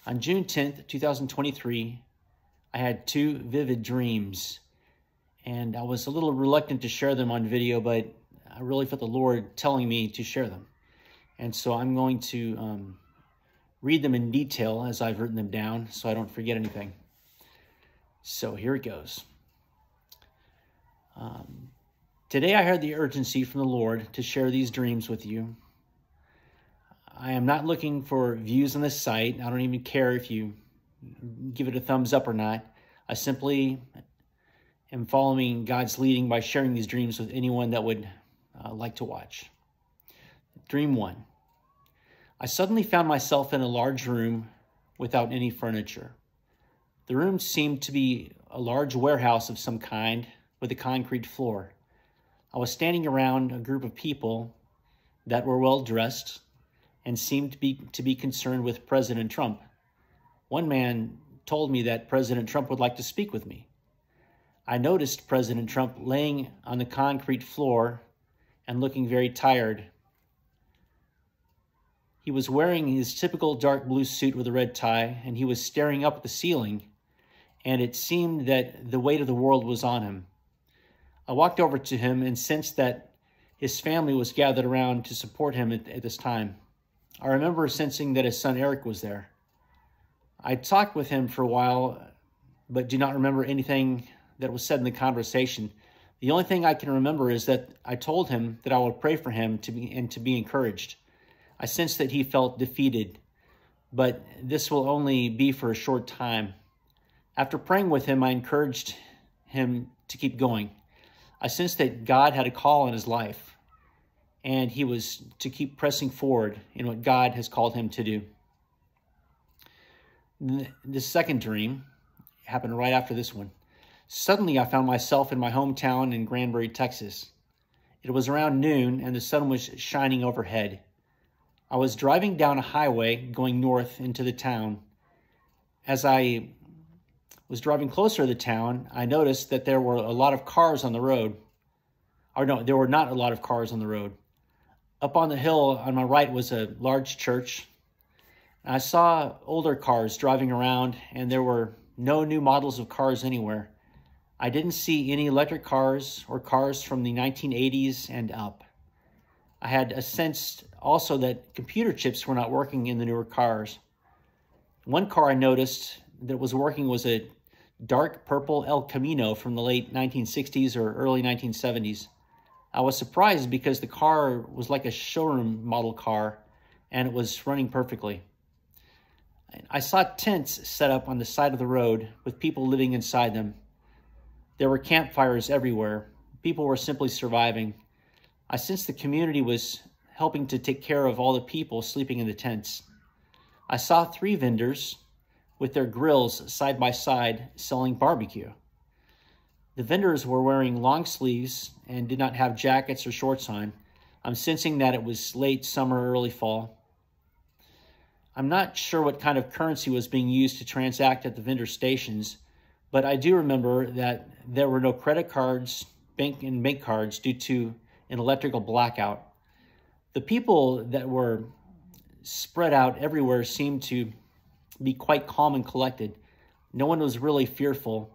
On June 10th, 2023, I had two vivid dreams, and I was a little reluctant to share them on video, but I really felt the Lord telling me to share them. And so I'm going to read them in detail as I've written them down so I don't forget anything. So here it goes. Today I heard the urgency from the Lord to share these dreams with you. I am not looking for views on this site. I don't even care if you give it a thumbs up or not. I simply am following God's leading by sharing these dreams with anyone that would like to watch. Dream 1. I suddenly found myself in a large room without any furniture. The room seemed to be a large warehouse of some kind with a concrete floor. I was standing around a group of people that were well dressed and seemed to be concerned with President Trump. One man told me that President Trump would like to speak with me. I noticed President Trump laying on the concrete floor and looking very tired. He was wearing his typical dark blue suit with a red tie, and he was staring up at the ceiling, and it seemed that the weight of the world was on him. I walked over to him and sensed that his family was gathered around to support him at this time. I remember sensing that his son Eric was there. I talked with him for a while, but do not remember anything that was said in the conversation. The only thing I can remember is that I told him that I would pray for him to be encouraged. I sensed that he felt defeated, but this will only be for a short time. After praying with him, I encouraged him to keep going. I sensed that God had a call in his life, and he was to keep pressing forward in what God has called him to do. The second dream happened right after this one. Suddenly, I found myself in my hometown in Granbury, Texas. It was around noon, and the sun was shining overhead. I was driving down a highway going north into the town. As I was driving closer to the town, I noticed that there were a lot of cars on the road. Or no, there were not a lot of cars on the road. Up on the hill on my right was a large church. I saw older cars driving around, and there were no new models of cars anywhere. I didn't see any electric cars or cars from the 1980s and up. I had a sense also that computer chips were not working in the newer cars. One car I noticed that was working was a dark purple El Camino from the late 1960s or early 1970s. I was surprised because the car was like a showroom model car, and it was running perfectly. I saw tents set up on the side of the road with people living inside them. There were campfires everywhere. People were simply surviving. I sensed the community was helping to take care of all the people sleeping in the tents. I saw 3 vendors with their grills side by side selling barbecue. The vendors were wearing long sleeves and did not have jackets or shorts on. I'm sensing that it was late summer, early fall. I'm not sure what kind of currency was being used to transact at the vendor stations, but I do remember that there were no credit cards, bank cards due to an electrical blackout. The people that were spread out everywhere seemed to be quite calm and collected. No one was really fearful.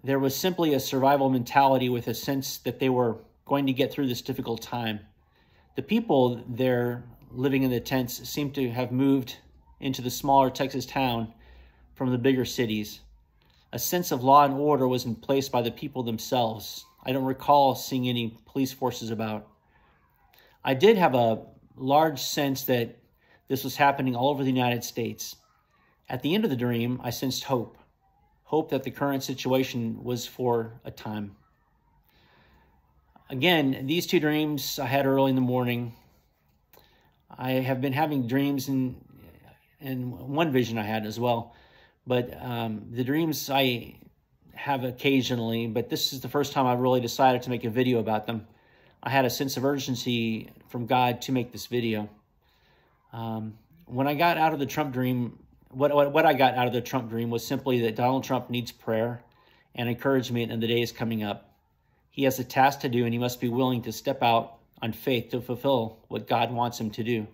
There was simply a survival mentality with a sense that they were going to get through this difficult time. The people there living in the tents seemed to have moved into the smaller Texas town from the bigger cities. A sense of law and order was in place by the people themselves. I don't recall seeing any police forces about. I did have a large sense that this was happening all over the United States. At the end of the dream, I sensed hope. Hope that the current situation was for a time. Again, these 2 dreams I had early in the morning. I have been having dreams and one vision I had as well. But the dreams I have occasionally, but this is the first time I've really decided to make a video about them. I had a sense of urgency from God to make this video. When I got out of the Trump dream, what I got out of the Trump dream was simply that Donald Trump needs prayer and encouragement in the days coming up. He has a task to do, and he must be willing to step out on faith to fulfill what God wants him to do.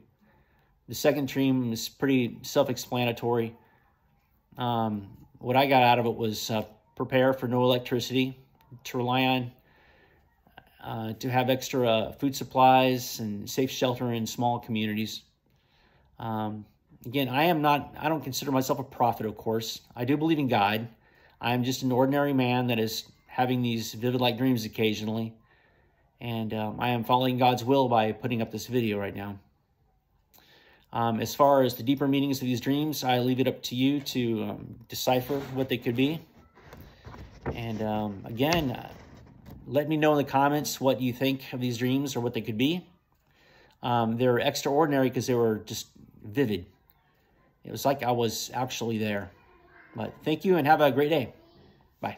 The second dream is pretty self-explanatory. What I got out of it was prepare for no electricity, to rely on, to have extra food supplies and safe shelter in small communities. Again, I don't consider myself a prophet, of course. I do believe in God. I'm just an ordinary man that is having these vivid-like dreams occasionally. And I am following God's will by putting up this video right now. As far as the deeper meanings of these dreams, I leave it up to you to decipher what they could be. And again, let me know in the comments what you think of these dreams or what they could be. They're extraordinary because they were just vivid. It was like I was actually there. But thank you and have a great day. Bye.